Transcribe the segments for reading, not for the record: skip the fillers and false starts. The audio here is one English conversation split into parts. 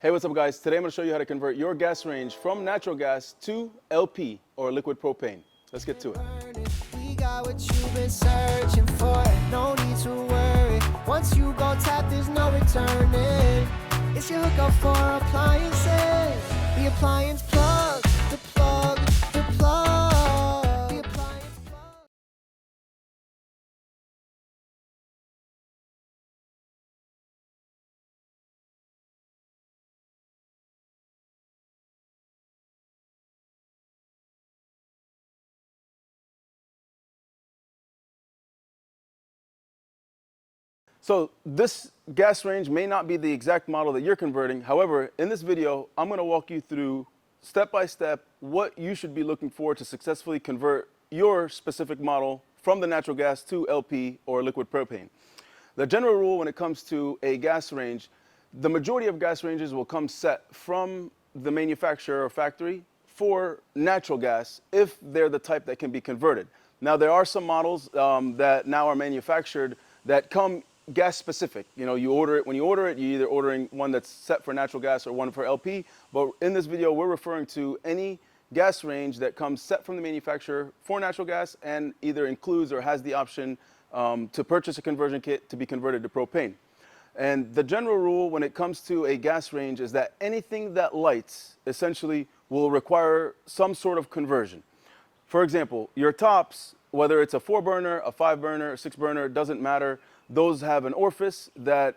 Hey, what's up guys? Today I'm going to show you how to convert your gas range from natural gas to LP or liquid propane. Let's get to it. We got what you've been searching for. No need to worry. Once you go tap, there's no returning. It's your hookup for appliances. The appliance plug, the plug, the plug. The appliance plug. So this gas range may not be the exact model that you're converting. However, in this video, I'm going to walk you through step by step what you should be looking for to successfully convert your specific model from the natural gas to LP or liquid propane. The general rule when it comes to a gas range, the majority of gas ranges will come set from the manufacturer or factory for natural gas if they're the type that can be converted. Now, there are some models that now are manufactured that come gas specific. You know, you order it, when you order it, you're either ordering one that's set for natural gas or one for LP. But in this video, we're referring to any gas range that comes set from the manufacturer for natural gas and either includes or has the option to purchase a conversion kit to be converted to propane. And the general rule when it comes to a gas range is that anything that lights essentially will require some sort of conversion. For example, your tops, whether it's a 4-burner, a 5-burner, a 6-burner, doesn't matter. Those have an orifice that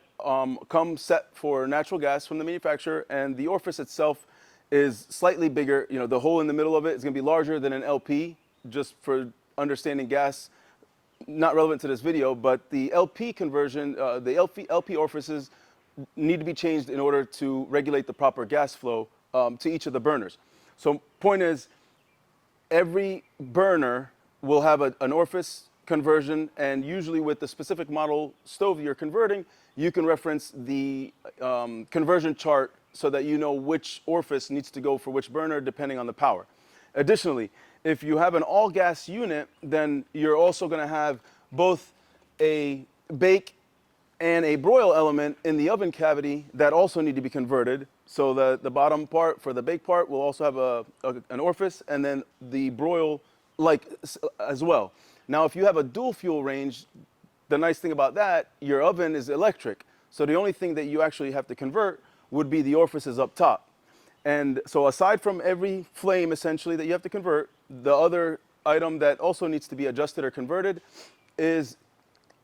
comes set for natural gas from the manufacturer, and the orifice itself is slightly bigger. You know, the hole in the middle of it is going to be larger than an LP, just for understanding gas. Not relevant to this video, but the LP conversion, the LP orifices need to be changed in order to regulate the proper gas flow to each of the burners. So point is, every burner will have an orifice conversion, and usually with the specific model stove you're converting, you can reference the conversion chart so that you know which orifice needs to go for which burner depending on the power. Additionally, if you have an all-gas unit, then you're also going to have both a bake and a broil element in the oven cavity that also need to be converted. So the bottom part for the bake part will also have an orifice, and then the broil like as well. Now, if you have a dual fuel range, the nice thing about that, your oven is electric. So the only thing that you actually have to convert would be the orifices up top. And so aside from every flame essentially that you have to convert, the other item that also needs to be adjusted or converted is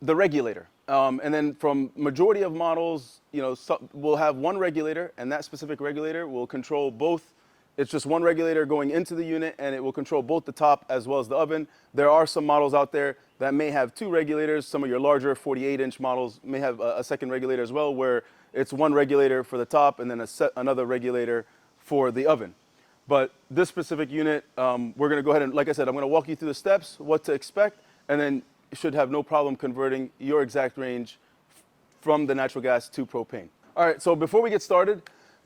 the regulator. And then from majority of models, you know, we'll have one regulator, and that specific regulator will control both. It's just one regulator going into the unit, and it will control both the top as well as the oven. There are some models out there that may have two regulators. Some of your larger 48-inch models may have a second regulator as well, where it's one regulator for the top and then another regulator for the oven. But this specific unit, we're going to go ahead and, like I said, I'm going to walk you through the steps, what to expect, and then you should have no problem converting your exact range from the natural gas to propane. All right, so before we get started,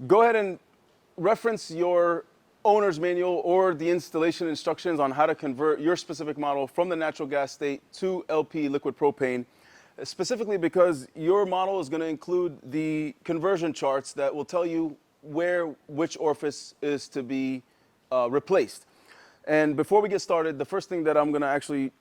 go ahead and reference your owner's manual or the installation instructions on how to convert your specific model from the natural gas state to LP liquid propane, specifically because your model is going to include the conversion charts that will tell you which orifice is to be replaced. And before we get started, the first thing that I'm going to actually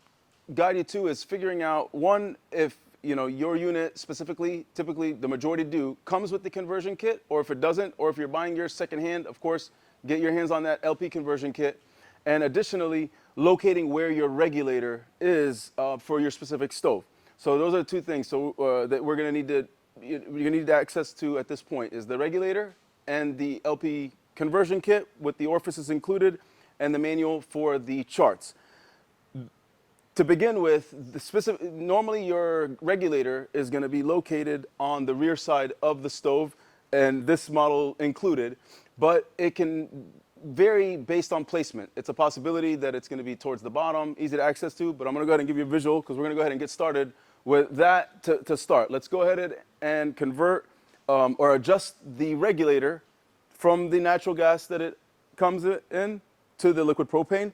guide you to is figuring out, one, if you know your unit specifically, typically the majority do, comes with the conversion kit, or if it doesn't, or if you're buying yours secondhand, of course, get your hands on that LP conversion kit. And additionally, locating where your regulator is for your specific stove. So those are two things that we're going to need access to at this point, is the regulator and the LP conversion kit with the orifices included, and the manual for the charts. To begin with, normally your regulator is going to be located on the rear side of the stove, and this model included, but it can vary based on placement. It's a possibility that it's going to be towards the bottom, easy to access to, but I'm going to go ahead and give you a visual because we're going to go ahead and get started with that to start. Let's go ahead and convert or adjust the regulator from the natural gas that it comes in to the liquid propane.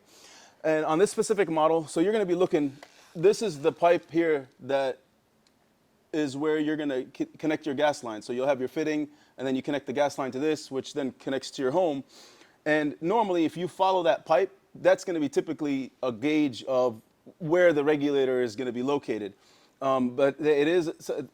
And on this specific model, so you're going to be looking, this is the pipe here that is where you're going to connect your gas line. So you'll have your fitting and then you connect the gas line to this, which then connects to your home. And normally, if you follow that pipe, that's going to be typically a gauge of where the regulator is going to be located. But it is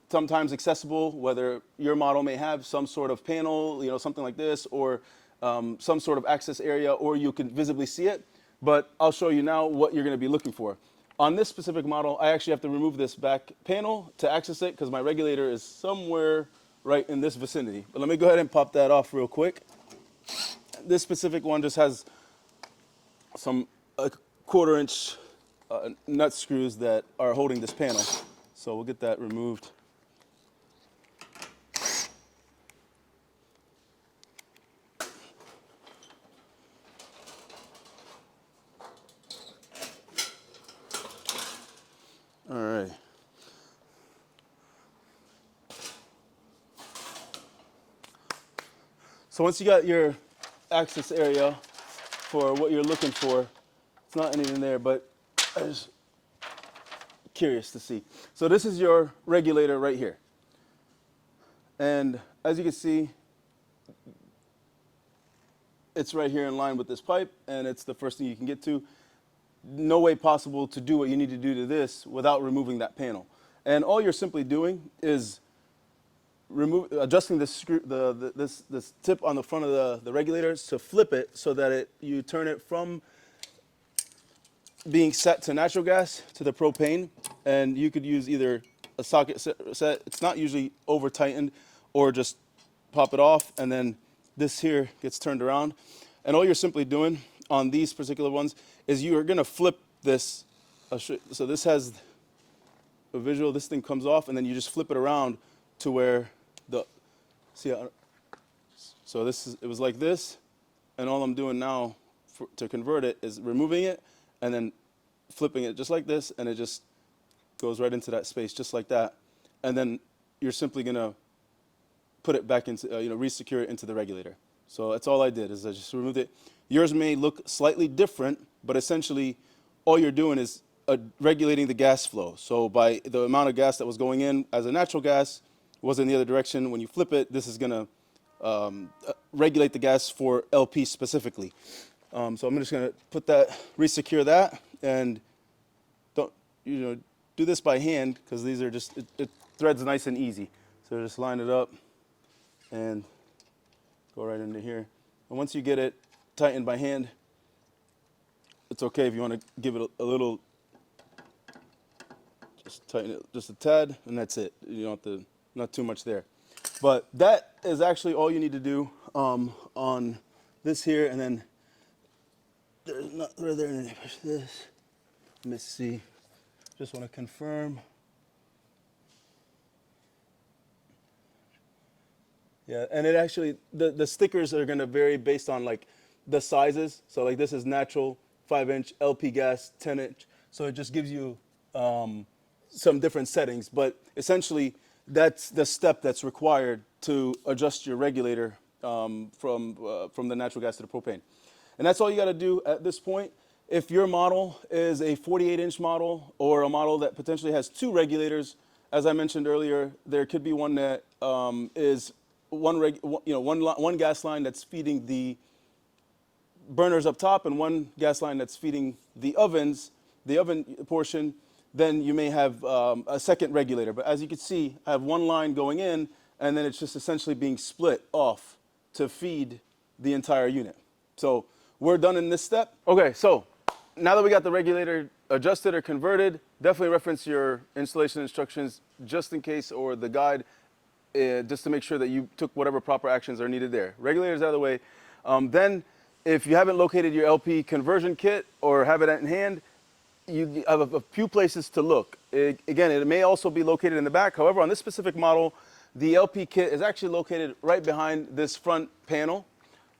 sometimes accessible, whether your model may have some sort of panel, something like this, or some sort of access area, or you can visibly see it. But I'll show you now what you're going to be looking for. On this specific model, I actually have to remove this back panel to access it because my regulator is somewhere right in this vicinity. But let me go ahead and pop that off real quick. This specific one just has some 1/4 inch nut screws that are holding this panel. So we'll get that removed. All right. So once you got your access area for what you're looking for, it's not anything there, but I'm just curious to see. So this is your regulator right here. And as you can see, it's right here in line with this pipe, and it's the first thing you can get to. No way possible to do what you need to do to this without removing that panel. And all you're simply doing is adjusting this screw, this tip on the front of the regulator to flip it so that you turn it from being set to natural gas to the propane. And you could use either a socket set, it's not usually over tightened, or just pop it off, and then this here gets turned around. And all you're simply doing on these particular ones is you are going to flip this. So this has a visual, this thing comes off, and then you just flip it around to where so it was like this, and all I'm doing now to convert it is removing it and then flipping it just like this, and it just goes right into that space just like that. And then you're simply going to put it back into, re-secure it into the regulator. So that's all I did, is I just removed it. Yours may look slightly different, but essentially all you're doing is regulating the gas flow. So by the amount of gas that was going in as a natural gas was in the other direction, when you flip it, this is going to regulate the gas for LP specifically. So I'm just going to put that, re-secure that, and don't, do this by hand, because these are just, it threads nice and easy. So just line it up and go right into here. And once you get it tightened by hand, it's okay if you want to give it a little, just tighten it just a tad, and that's it. You don't have to, not too much there. But that is actually all you need to do on this here, and then there's not right there, and then push this. Let me see. Just want to confirm. Yeah, and it actually, the stickers are going to vary based on like the sizes. So like this is natural 5-inch, LP gas 10-inch. So it just gives you some different settings. But essentially, that's the step that's required to adjust your regulator from the natural gas to the propane. And that's all you got to do at this point. If your model is a 48-inch model, or a model that potentially has 2 regulators, as I mentioned earlier, there could be one that is one gas line that's feeding the burners up top, and one gas line that's feeding the oven portion. Then you may have a second regulator. But as you can see, I have one line going in, and then it's just essentially being split off to feed the entire unit. So we're done in this step. Okay, so now that we got the regulator adjusted or converted, definitely reference your installation instructions just in case, or the guide, just to make sure that you took whatever proper actions are needed there. Regulators out of the way. Then, if you haven't located your LP conversion kit or have it in hand, you have a few places to look. Again, it may also be located in the back. However, on this specific model, the LP kit is actually located right behind this front panel.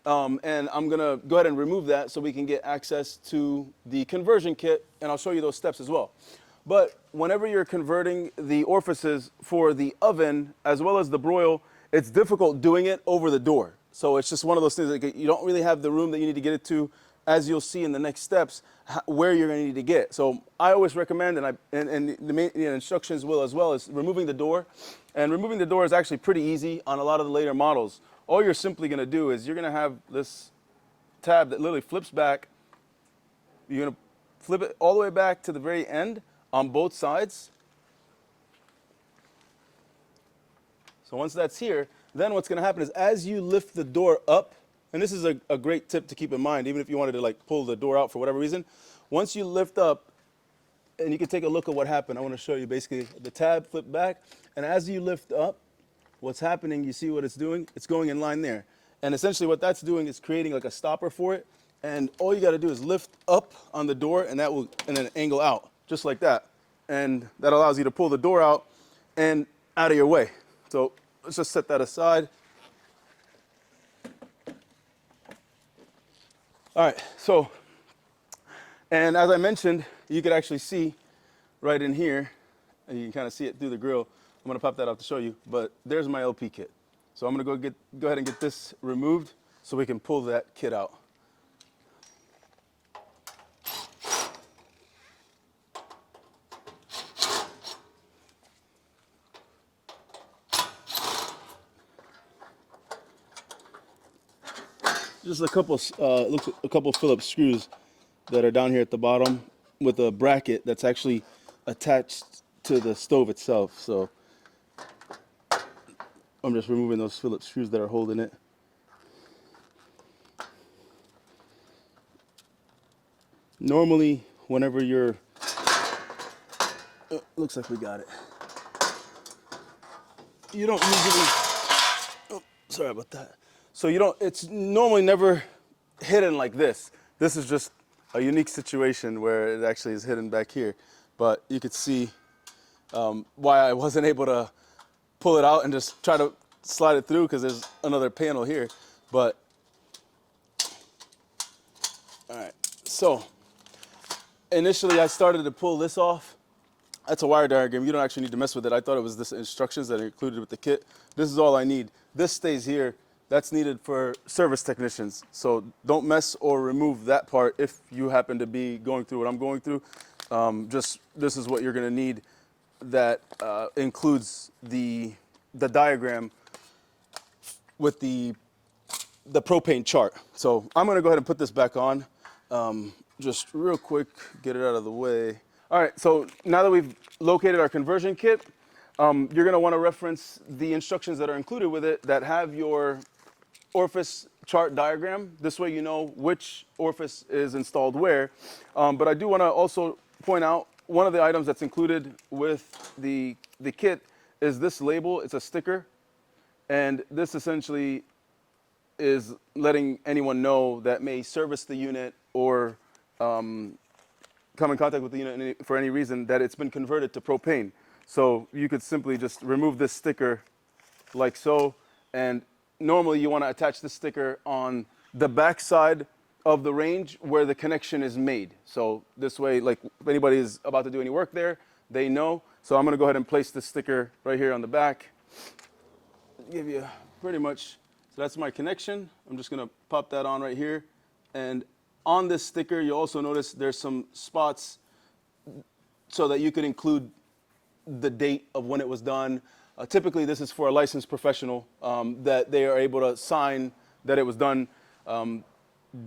And I'm going to go ahead and remove that so we can get access to the conversion kit, and I'll show you those steps as well. But whenever you're converting the orifices for the oven as well as the broil, it's difficult doing it over the door. So it's just one of those things that you don't really have the room that you need to get it to as you'll see in the next steps, where you're going to need to get. So I always recommend, and the main instructions will as well, is removing the door. And removing the door is actually pretty easy on a lot of the later models. All you're simply going to do is you're going to have this tab that literally flips back. You're going to flip it all the way back to the very end on both sides. So once that's here, then what's going to happen is as you lift the door up, and this is a great tip to keep in mind, even if you wanted to like pull the door out for whatever reason, once you lift up, and you can take a look at what happened. I want to show you basically the tab flipped back, and as you lift up, what's happening, you see what it's doing? It's going in line there. And essentially what that's doing is creating like a stopper for it, and all you got to do is lift up on the door, and that will, and then angle out, just like that. And that allows you to pull the door out and out of your way. So let's just set that aside. All right, so, and as I mentioned, you could actually see right in here, and you can kind of see it through the grill. I'm gonna pop that out to show you, but there's my LP kit. So I'm gonna go ahead and get this removed so we can pull that kit out. Just a couple, looks like a couple Phillips screws that are down here at the bottom with a bracket that's actually attached to the stove itself. So I'm just removing those Phillips screws that are holding it. Normally, whenever you're, looks like we got it. You don't usually, oh, sorry about that. So you don't, it's normally never hidden like this. This is just a unique situation where it actually is hidden back here. But you could see why I wasn't able to pull it out and just try to slide it through because there's another panel here. But, all right, so initially I started to pull this off. That's a wire diagram. You don't actually need to mess with it. I thought it was the instructions that are included with the kit. This is all I need. This stays here. That's needed for service technicians. So don't mess or remove that part if you happen to be going through what I'm going through. Just this is what you're gonna need that includes the diagram with the propane chart. So I'm gonna go ahead and put this back on. Just real quick, get it out of the way. All right, so now that we've located our conversion kit, you're gonna wanna reference the instructions that are included with it that have your orifice chart diagram. This way you know which orifice is installed where. But I do wanna also point out one of the items that's included with the kit is this label. It's a sticker. And this essentially is letting anyone know that may service the unit or come in contact with the unit for any reason that it's been converted to propane. So you could simply just remove this sticker like so. And normally you want to attach this sticker on the back side of the range where the connection is made. So this way, like if anybody is about to do any work there, they know. So I'm going to go ahead and place this sticker right here on the back. Give you pretty much, so that's my connection. I'm just going to pop that on right here. And on this sticker, you'll also notice there's some spots so that you could include the date of when it was done. Typically, this is for a licensed professional that they are able to sign that it was done.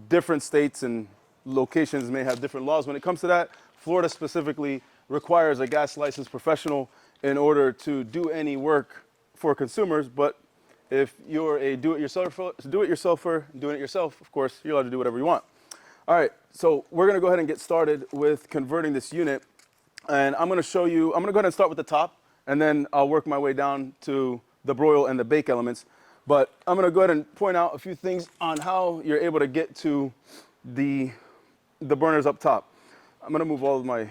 Different states and locations may have different laws when it comes to that. Florida specifically requires a gas licensed professional in order to do any work for consumers. But if you're a do-it-yourselfer doing it yourself, of course, you're allowed to do whatever you want. All right, so we're going to go ahead and get started with converting this unit. And I'm going to show you, I'm going to go ahead and start with the top, and then I'll work my way down to the broil and the bake elements. But I'm going to go ahead and point out a few things on how you're able to get to the burners up top. I'm going to move all of my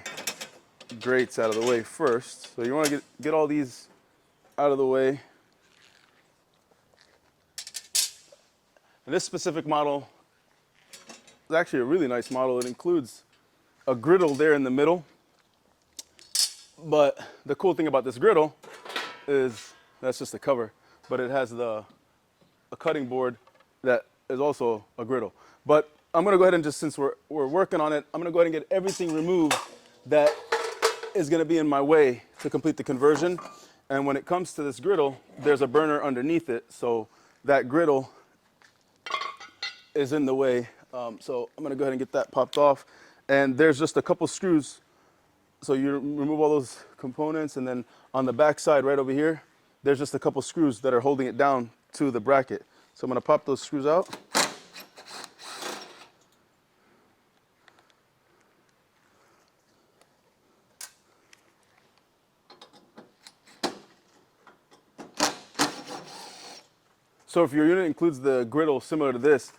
grates out of the way first. So you want to get all these out of the way. And this specific model is actually a really nice model. It includes a griddle there in the middle. But the cool thing about this griddle is that's just a cover, but it has a cutting board that is also a griddle. But I'm gonna go ahead and just, since we're working on it, I'm gonna go ahead and get everything removed that is gonna be in my way to complete the conversion. And when it comes to this griddle, there's a burner underneath it, so that griddle is in the way. So I'm gonna go ahead and get that popped off. And there's just a couple screws. So you remove all those components, and then on the back side right over here, there's just a couple screws that are holding it down to the bracket. So I'm gonna pop those screws out. So if your unit includes the griddle similar to this,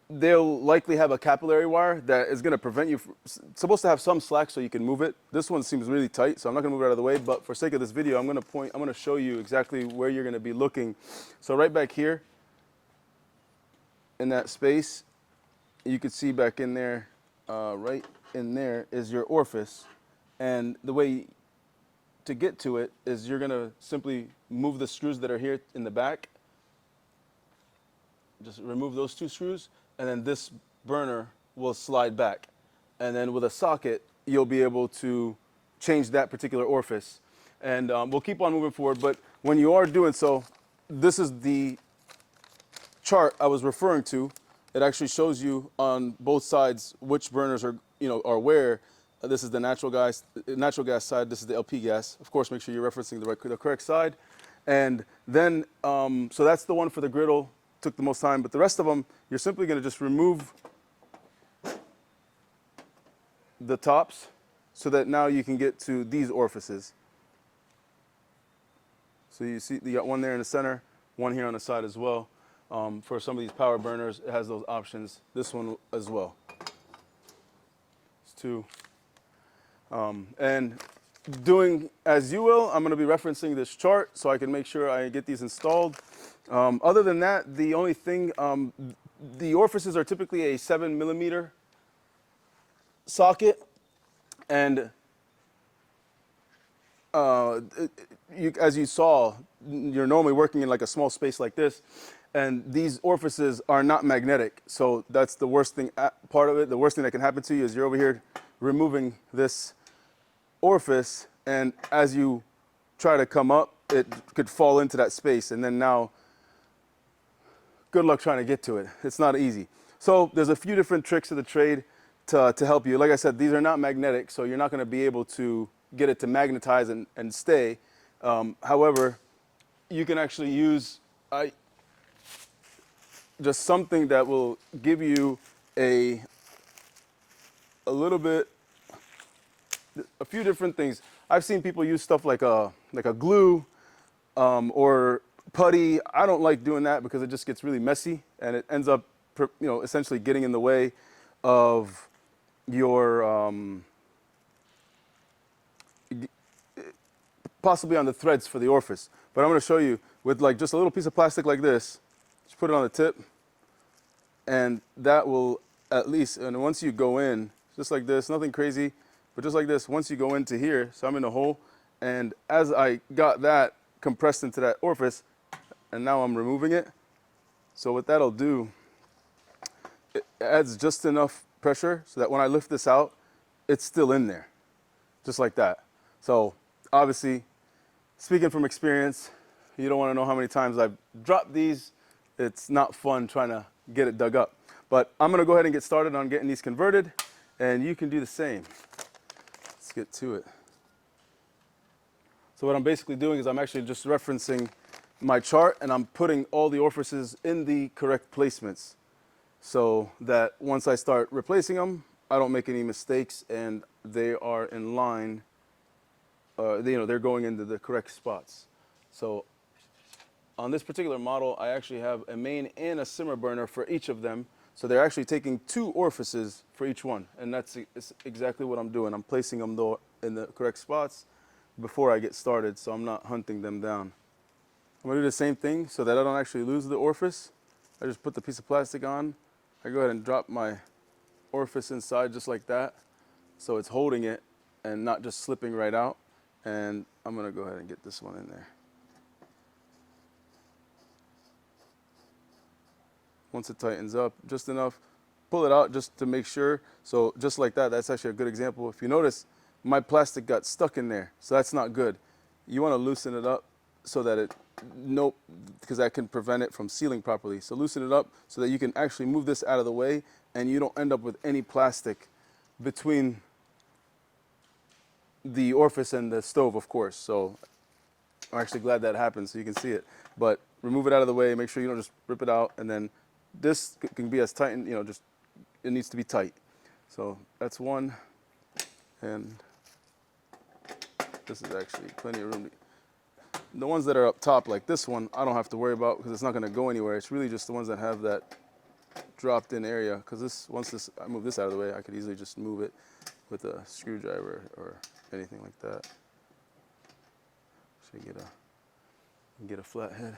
they'll likely have a capillary wire that is going to prevent you from, it's supposed to have some slack so you can move it. This one seems really tight, so I'm not going to move it out of the way, but for sake of this video, I'm going to show you exactly where you're going to be looking. So right back here in that space, you can see back in there, right in there is your orifice. And the way to get to it is you're going to simply move the screws that are here in the back. Just remove those two screws, and then this burner will slide back. And then with a socket, you'll be able to change that particular orifice. And we'll keep on moving forward, but when you are doing so, this is the chart I was referring to. It actually shows you on both sides which burners are, are where. This is the natural gas side, this is the LP gas. Of course, make sure you're referencing the correct side. And then, so that's the one for the griddle. Took the most time, but the rest of them, you're simply going to just remove the tops so that now you can get to these orifices. So you see, you got one there in the center, one here on the side as well. For some of these power burners, it has those options. This one as well. It's two. And doing as you will, I'm going to be referencing this chart so I can make sure I get these installed. Other than that, the only thing, the orifices are typically a 7mm socket, and as you saw, you're normally working in like a small space like this, and these orifices are not magnetic, so that's the worst thing, part of it. The worst thing that can happen to you is you're over here removing this orifice, and as you try to come up, it could fall into that space, and then now good luck trying to get to it. It's not easy. So there's a few different tricks of the trade to help you. Like I said, these are not magnetic, so you're not going to be able to get it to magnetize and stay. However, you can actually use just something that will give you a little bit, a few different things. I've seen people use stuff like a glue or putty. I don't like doing that because it just gets really messy and it ends up, essentially getting in the way of your, possibly on the threads for the orifice. But I'm going to show you with like just a little piece of plastic like this. Just put it on the tip, and that will at least, and once you go in, just like this, nothing crazy, but just like this, once you go into here, so I'm in a hole, and as I got that compressed into that orifice, and now I'm removing it. So what that'll do, it adds just enough pressure so that when I lift this out, it's still in there, just like that. So obviously, speaking from experience, you don't want to know how many times I've dropped these. It's not fun trying to get it dug up. But I'm going to go ahead and get started on getting these converted, and you can do the same. Let's get to it. So what I'm basically doing is I'm actually just referencing my chart, and I'm putting all the orifices in the correct placements so that once I start replacing them, I don't make any mistakes and they are in line. They're going into the correct spots. So on this particular model, I actually have a main and a simmer burner for each of them. So they're actually taking 2 orifices for each one, and that's exactly what I'm doing. I'm placing them though in the correct spots before I get started, so I'm not hunting them down. I'm gonna do the same thing so that I don't actually lose the orifice. I just put the piece of plastic on. I go ahead and drop my orifice inside just like that, so it's holding it and not just slipping right out. And I'm gonna go ahead and get this one in there. Once it tightens up just enough, pull it out just to make sure. So just like that, that's actually a good example. If you notice, my plastic got stuck in there, so that's not good. You want to loosen it up so that because that can prevent it from sealing properly. So loosen it up so that you can actually move this out of the way and you don't end up with any plastic between the orifice and the stove, of course. So I'm actually glad that happened so you can see it. But remove it out of the way, make sure you don't just rip it out, and then this can be as tight, and just it needs to be tight. So that's one, and this is actually plenty of room. The ones that are up top, like this one, I don't have to worry about because it's not going to go anywhere. It's really just the ones that have that dropped-in area. Because once I move this out of the way, I could easily just move it with a screwdriver or anything like that. So you get a flat head.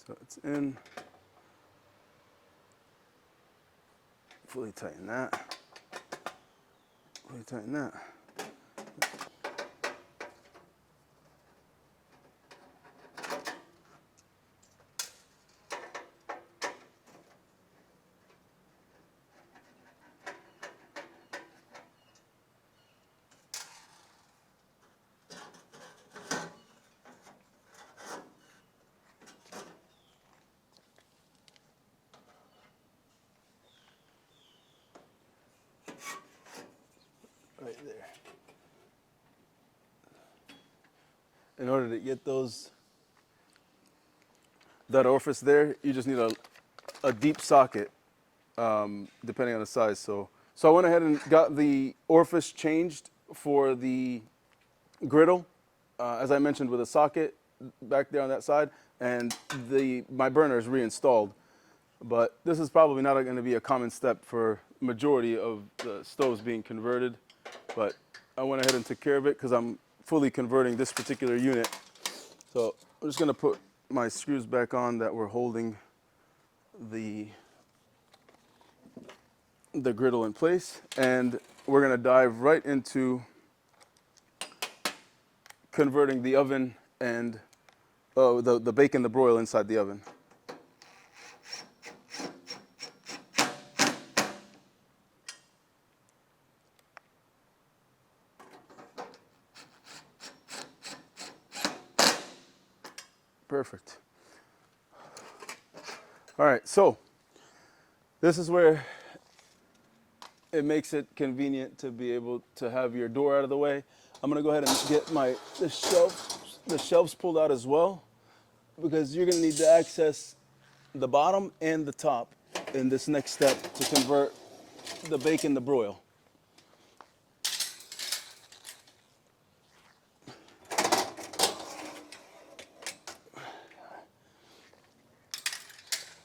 So it's in. Fully tighten that. Fully tighten that. Right there. In order to get that orifice there, you just need a deep socket, depending on the size. So I went ahead and got the orifice changed for the griddle, as I mentioned, with a socket back there on that side, and my burner is reinstalled. But this is probably not going to be a common step for majority of the stoves being converted. But I went ahead and took care of it because I'm fully converting this particular unit. So I'm just going to put my screws back on that were holding the griddle in place, and we're going to dive right into converting the oven and the bacon, the broil inside the oven. Perfect. All right, so this is where it makes it convenient to be able to have your door out of the way. I'm gonna go ahead and get the shelves pulled out as well, because you're gonna need to access the bottom and the top in this next step to convert the bacon to broil.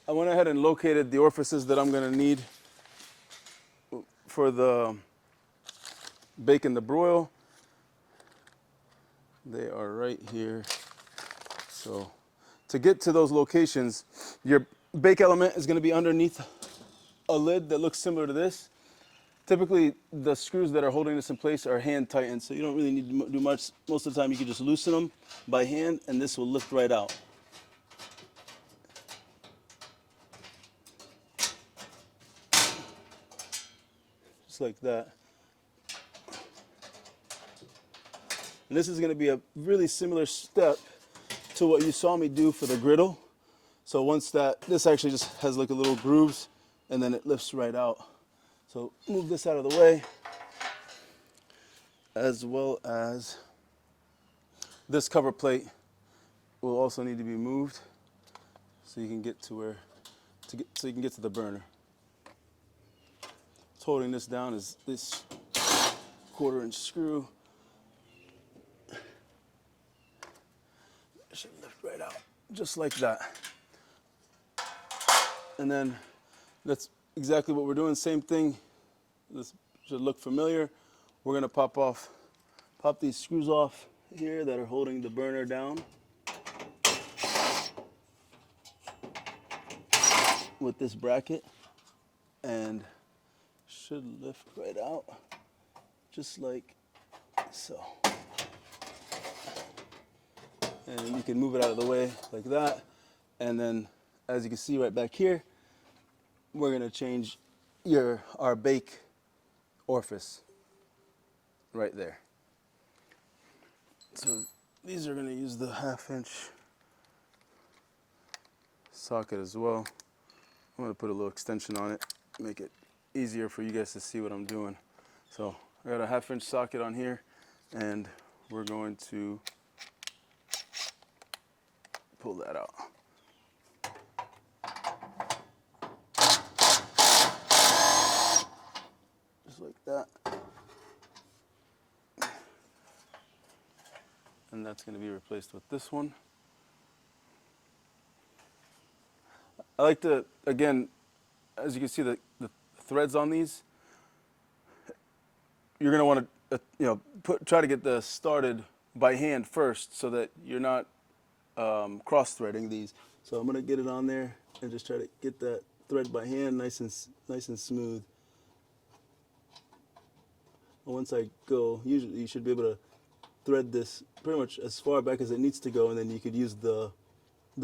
I went ahead and located the orifices that I'm going to need for the bacon to broil. They are right here. So to get to those locations, your bake element is going to be underneath a lid that looks similar to this. Typically, the screws that are holding this in place are hand tightened, so you don't really need to do much. Most of the time, you can just loosen them by hand, and this will lift right out. Just like that. And this is going to be a really similar step to what you saw me do for the griddle. So once this actually just has like a little grooves, and then it lifts right out. So move this out of the way, as well as this cover plate will also need to be moved so you can get to so you can get to the burner. What's holding this down is this 1/4-inch screw. It should lift right out, just like that. And then that's exactly what we're doing. Same thing. This should look familiar. We're gonna pop these screws off here that are holding the burner down with this bracket, and should lift right out just like so. And you can move it out of the way like that. And then, as you can see right back here, we're gonna change our bake orifice right there. So these are gonna use the 1/2 inch socket as well. I'm gonna put a little extension on it, make it easier for you guys to see what I'm doing. So I got a 1/2 inch socket on here, and we're going to pull that out. Just like that. And that's going to be replaced with this one. I like to, again, as you can see, the threads on these, you're going to want to, try to get this started by hand first, so that you're not cross-threading these. So I'm going to get it on there and just try to get that thread by hand nice and smooth. And once I go, usually you should be able to thread this pretty much as far back as it needs to go, and then you could use the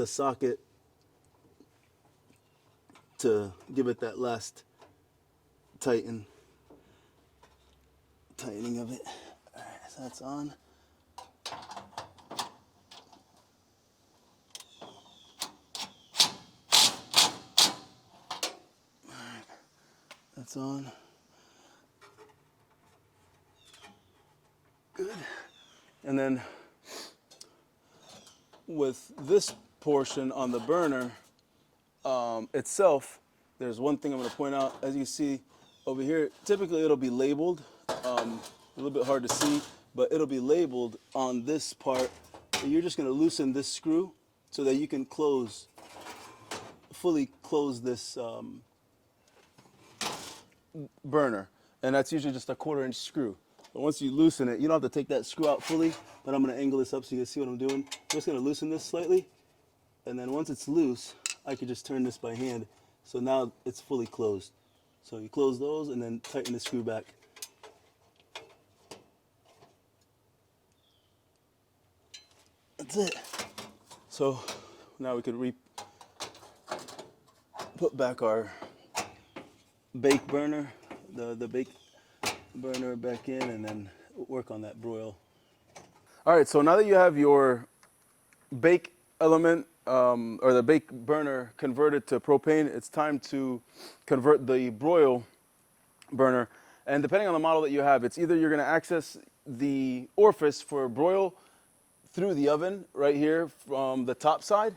socket to give it that last tightening of it. All right, so that's on. That's on. Good. And then with this portion on the burner itself, there's one thing I'm going to point out. As you see over here, typically it'll be labeled, a little bit hard to see, but it'll be labeled on this part. You're just going to loosen this screw so that you can fully close this burner, and that's usually just a 1/4 inch screw. But once you loosen it, you don't have to take that screw out fully, but I'm going to angle this up so you can see what I'm doing. I'm just going to loosen this slightly, and then once it's loose, I could just turn this by hand. So now it's fully closed. So you close those and then tighten the screw back. That's it. So now we could put back our bake burner, the bake burner back in, and then work on that broil. All right, so now that you have your bake element or the bake burner converted to propane, it's time to convert the broil burner. And depending on the model that you have, it's either you're going to access the orifice for broil through the oven right here from the top side.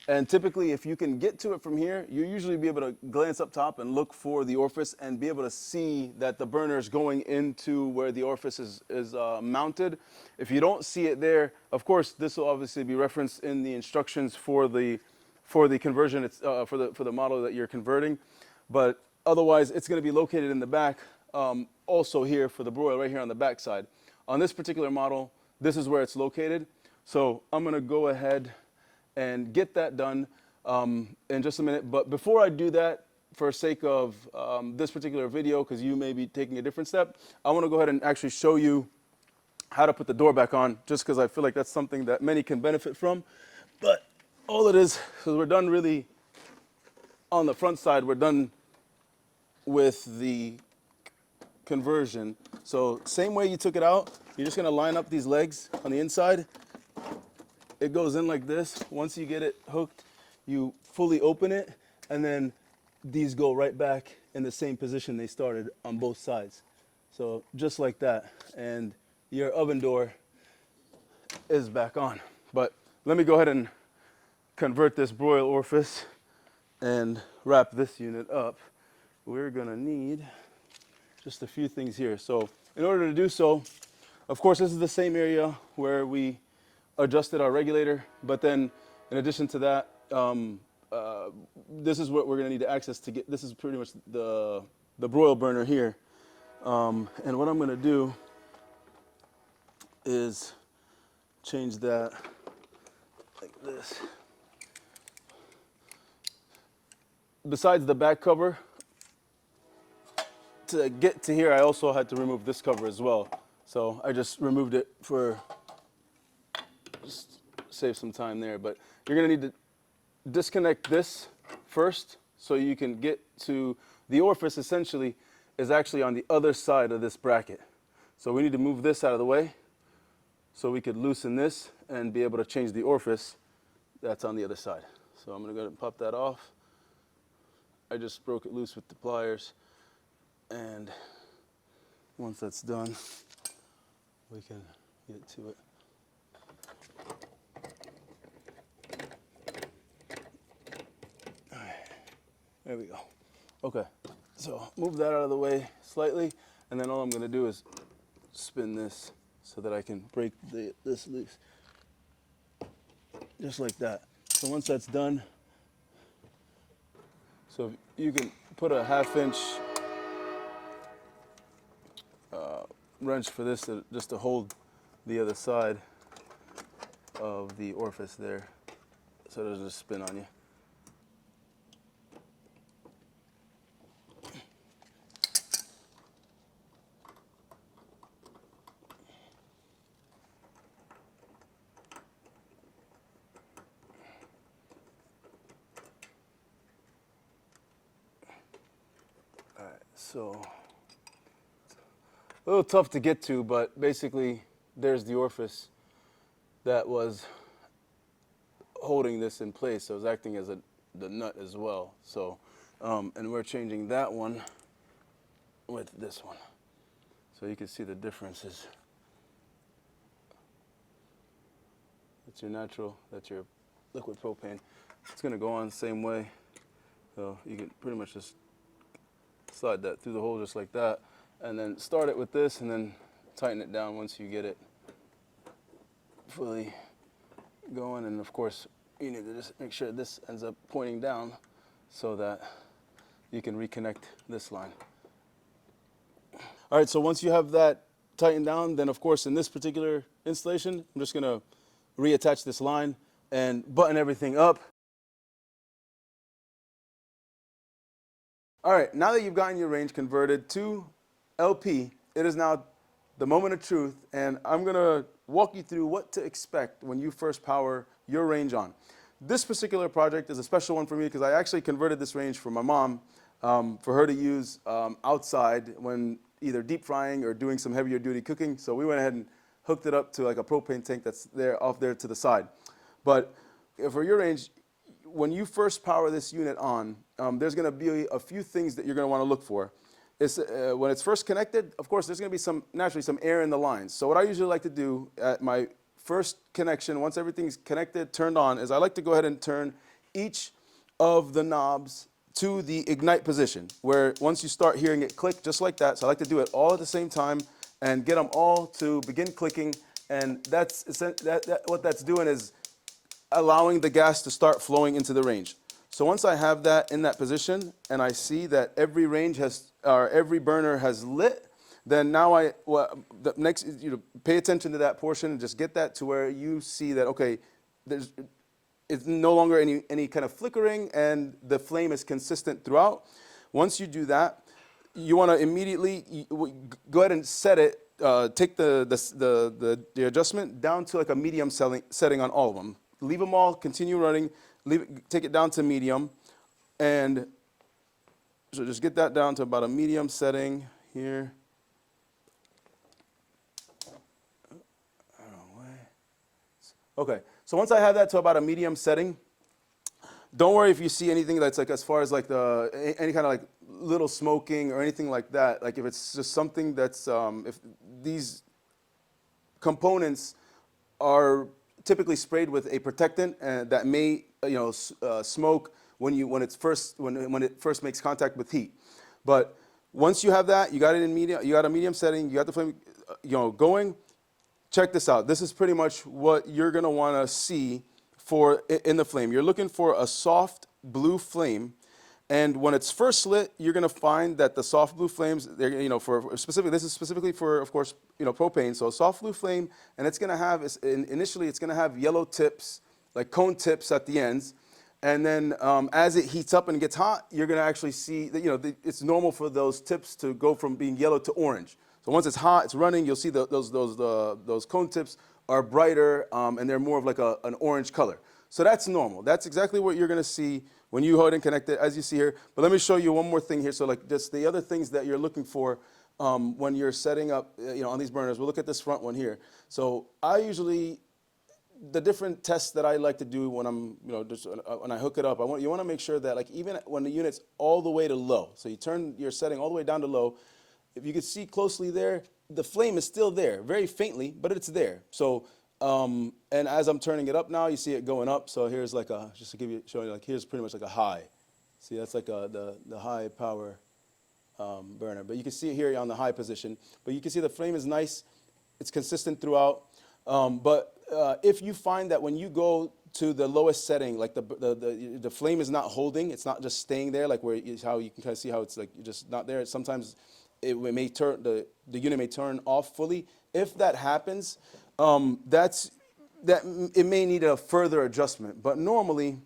And typically, if you can get to it from here, you usually be able to glance up top and look for the orifice and be able to see that the burner is going into where the orifice is mounted. If you don't see it there, of course, this will obviously be referenced in the instructions for the conversion. It's for the model that you're converting. But otherwise, it's going to be located in the back, also here for the broil, right here on the back side. On this particular model, this is where it's located. So I'm going to go ahead and get that done in just a minute. But before I do that, for sake of this particular video, because you may be taking a different step, I want to go ahead and actually show you how to put the door back on, just because I feel like that's something that many can benefit from. But all it is we're done really on the front side, we're done with the conversion. So same way you took it out, you're just going to line up these legs on the inside. It goes in like this. Once you get it hooked, you fully open it, and then these go right back in the same position they started on both sides. So just like that, and your oven door is back on. But let me go ahead and convert this broil orifice and wrap this unit up. We're gonna need just a few things here. So in order to do so, of course, this is the same area where we adjusted our regulator, but then in addition to that, this is what we're going to need to access to get. This is pretty much the broil burner here, and what I'm going to do is change that like this. Besides the back cover, to get to here, I also had to remove this cover as well. So I just removed it for just save some time there. But you're gonna need to disconnect this first so you can get to the orifice. Essentially is actually on the other side of this bracket. So we need to move this out of the way so we could loosen this and be able to change the orifice that's on the other side. So I'm gonna go ahead and pop that off. I just broke it loose with the pliers, and once that's done, we can get to it. All right, there we go. Okay, so move that out of the way slightly, and then all I'm gonna do is spin this so that I can break this loose, just like that. So once that's done, so you can put a 1/2 inch wrench for this just to hold the other side of the orifice there, so it doesn't just spin on you. All right, so a little tough to get to, but basically there's the orifice that was holding this in place. So it was acting as the nut as well. So, and we're changing that one with this one. So you can see the differences. That's your natural, that's your liquid propane. It's gonna go on the same way. So you can pretty much just slide that through the hole just like that, and then start it with this and then tighten it down once you get it fully going. And of course, you need to just make sure this ends up pointing down so that you can reconnect this line. All right, so once you have that tightened down, then of course in this particular installation, I'm just gonna reattach this line and button everything up. All right, now that you've gotten your range converted to LP, it is now the moment of truth, and I'm gonna walk you through what to expect when you first power your range on. This particular project is a special one for me because I actually converted this range for my mom, for her to use outside when either deep frying or doing some heavier duty cooking. So we went ahead and hooked it up to like a propane tank that's there off there to the side. But for your range, when you first power this unit on, there's gonna be a few things that you're gonna wanna look for. When it's first connected, of course, there's gonna be naturally some air in the lines. So what I usually like to do at my first connection, once everything's connected, turned on, is I like to go ahead and turn each of the knobs to the ignite position, where once you start hearing it click just like that, so I like to do it all at the same time and get them all to begin clicking, and what that's doing is allowing the gas to start flowing into the range. So once I have that in that position and I see that every every burner has lit, then now the next is pay attention to that portion and just get that to where you see that, okay, it's no longer any kind of flickering and the flame is consistent throughout. Once you do that, you want to immediately go ahead and set it, take the adjustment down to like a medium setting on all of them. Leave them all, continue running, take it down to medium, and so just get that down to about a medium setting here. Okay, so once I have that to about a medium setting, don't worry if you see anything that's like as far as like any kind of like little smoking or anything like that. Like if it's just something that's, if these components are typically sprayed with a protectant that may smoke when it first makes contact with heat. But once you have that, you got it in medium, you got a medium setting, you got the flame going. Check this out. This is pretty much what you're gonna want to see in the flame. You're looking for a soft blue flame, And when it's first lit, you're gonna find that the soft blue flames, they're, this is specifically for, of course, propane. So soft blue flame, and it's gonna have, initially it's gonna have yellow tips, like cone tips at the ends. And then as it heats up and gets hot, you're gonna actually see that, it's normal for those tips to go from being yellow to orange. So once it's hot, it's running, you'll see those cone tips are brighter, and they're more of like an orange color. So that's normal. That's exactly what you're gonna see when you go ahead and connect it, as you see here. But let me show you one more thing here. So like just the other things that you're looking for when you're setting up, on these burners. We'll look at this front one here. So the different tests that I like to do when I'm, when I hook it up, you want to make sure that, like, even when the unit's all the way to low, so you turn your setting all the way down to low, if you can see closely there, the flame is still there, very faintly, but it's there. So, and as I'm turning it up now, you see it going up. So here's like just to show you, like, here's pretty much like a high. See, that's like the high power burner. But you can see it here on the high position. But you can see the flame is nice. It's consistent throughout. But if you find that when you go to the lowest setting, like the flame is not holding, it's not just staying there, like how you can kind of see how it's like just not there. Sometimes it may turn, the unit may turn off fully. If that happens, it may need a further adjustment. But normally,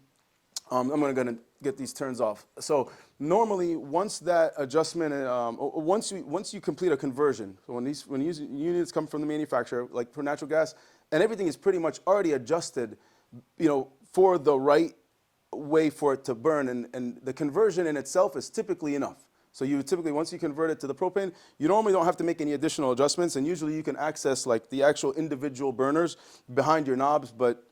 I'm gonna get these turns off. So normally, once that adjustment, once you complete a conversion, so when units come from the manufacturer, like for natural gas, and everything is pretty much already adjusted, for the right way for it to burn, and the conversion in itself is typically enough. So you typically, once you convert it to the propane, you normally don't have to make any additional adjustments, and usually you can access like the actual individual burners behind your knobs, but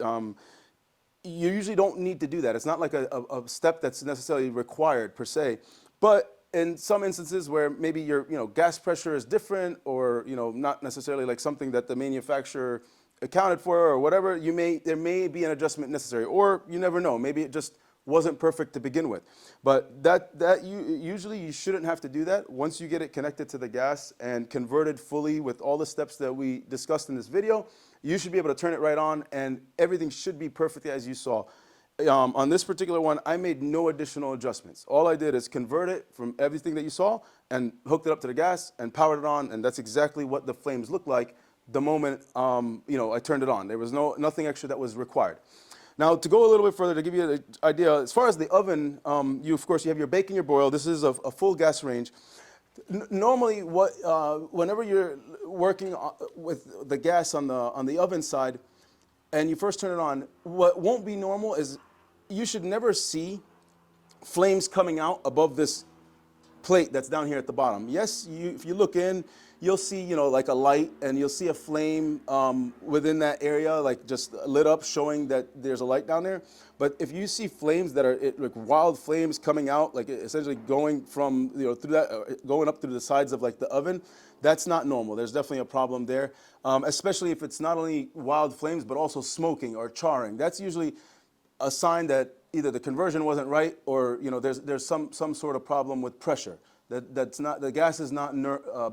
you usually don't need to do that. It's not like a step that's necessarily required per se. But in some instances where maybe your gas pressure is different, or not necessarily like something that the manufacturer accounted for or whatever, there may be an adjustment necessary, or you never know. Maybe it just wasn't perfect to begin with. But usually you shouldn't have to do that. Once you get it connected to the gas and converted fully with all the steps that we discussed in this video, you should be able to turn it right on, and everything should be perfectly as you saw. On this particular one, I made no additional adjustments. All I did is convert it from everything that you saw and hooked it up to the gas and powered it on, and that's exactly what the flames looked like the moment I turned it on. There was nothing extra that was required. Now, to go a little bit further, to give you an idea, as far as the oven, of course, you have your bake and your broil. This is a full gas range. Normally, whenever you're working with the gas on the oven side, and you first turn it on, what won't be normal is you should never see flames coming out above this plate that's down here at the bottom. Yes, if you look in, you'll see, like a light, and you'll see a flame within that area, like just lit up, showing that there's a light down there. But if you see flames that are like wild flames coming out, like essentially going from, through that, going up through the sides of like the oven, that's not normal. There's definitely a problem there, especially if it's not only wild flames, but also smoking or charring. That's usually a sign that either the conversion wasn't right, or there's some sort of problem with pressure. The gas is not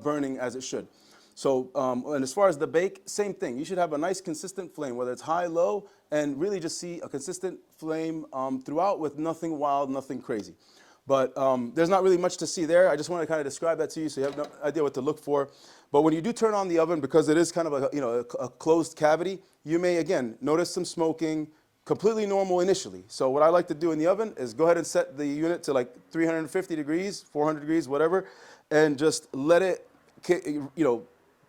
burning as it should. So, and as far as the bake, same thing. You should have a nice consistent flame, whether it's high, low, and really just see a consistent flame throughout, with nothing wild, nothing crazy. But there's not really much to see there. I just want to kind of describe that to you so you have no idea what to look for. But when you do turn on the oven, because it is kind of a closed cavity, you may, again, notice some smoking. Completely normal initially. So what I like to do in the oven is go ahead and set the unit to like 350 degrees, 400 degrees, whatever, and just let it,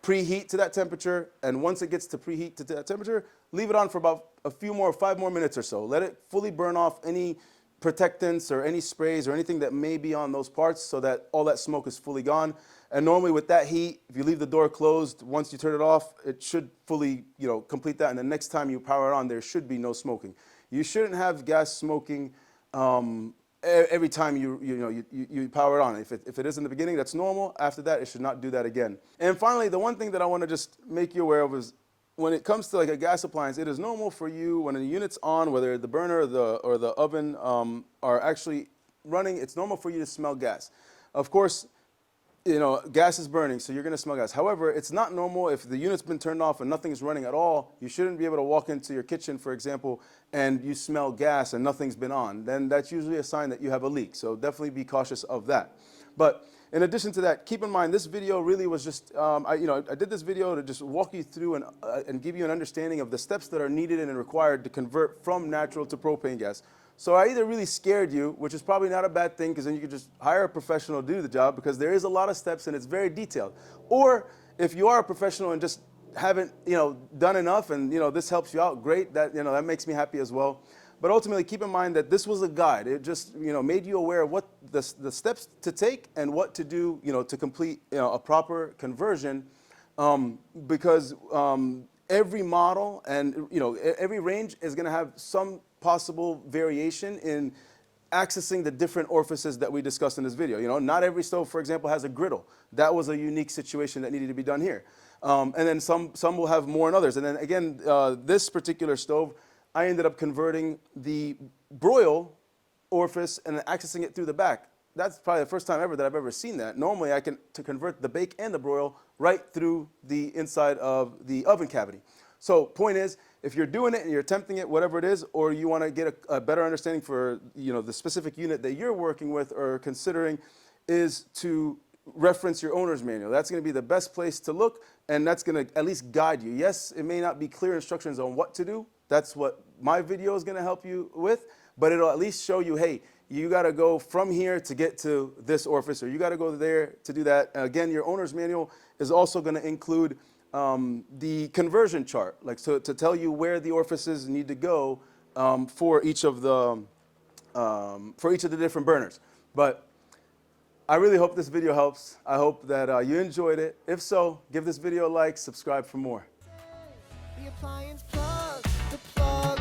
preheat to that temperature. And once it gets to preheat to that temperature, leave it on for about 5 more minutes or so. Let it fully burn off any protectants or any sprays or anything that may be on those parts, so that all that smoke is fully gone. And normally with that heat, if you leave the door closed, once you turn it off, it should fully, complete that. And the next time you power it on, there should be no smoking. You shouldn't have gas smoking every time you power it on. If it is in the beginning, that's normal. After that, it should not do that again. And finally, the one thing that I want to just make you aware of is, when it comes to like a gas appliance, it is normal for you, when the unit's on, whether the burner or the oven are actually running, it's normal for you to smell gas. Of course, gas is burning, so you're going to smell gas. However, it's not normal if the unit's been turned off and nothing's running at all. You shouldn't be able to walk into your kitchen, for example, and you smell gas and nothing's been on. Then that's usually a sign that you have a leak. So definitely be cautious of that. But in addition to that, keep in mind this video really was just, I did this video to just walk you through and give you an understanding of the steps that are needed and required to convert from natural to propane gas. So I either really scared you, which is probably not a bad thing because then you could just hire a professional to do the job because there is a lot of steps and it's very detailed. Or if you are a professional and just haven't done enough and this helps you out, great. That that makes me happy as well. But ultimately, keep in mind that this was a guide. It just made you aware of what the steps to take and what to do to complete a proper conversion, because every model and every range is going to have some possible variation in accessing the different orifices that we discussed in this video. Not every stove, for example, has a griddle. That was a unique situation that needed to be done here. And then some will have more than others. And then again, this particular stove, I ended up converting the broil orifice and accessing it through the back. That's probably the first time ever that I've ever seen that. Normally, I can convert the bake and the broil right through the inside of the oven cavity. So point is, if you're doing it and you're attempting it, whatever it is, or you want to get a better understanding for the specific unit that you're working with or considering, is to reference your owner's manual. That's going to be the best place to look, and that's going to at least guide you. Yes, it may not be clear instructions on what to do. That's what my video is going to help you with, but it'll at least show you, hey, you got to go from here to get to this orifice, or you got to go there to do that. Again, your owner's manual is also going to include the conversion chart, to tell you where the orifices need to go for each of the different burners. But I really hope this video helps. I hope that you enjoyed it. If so, give this video a like, subscribe for more. The appliance plug, the plug.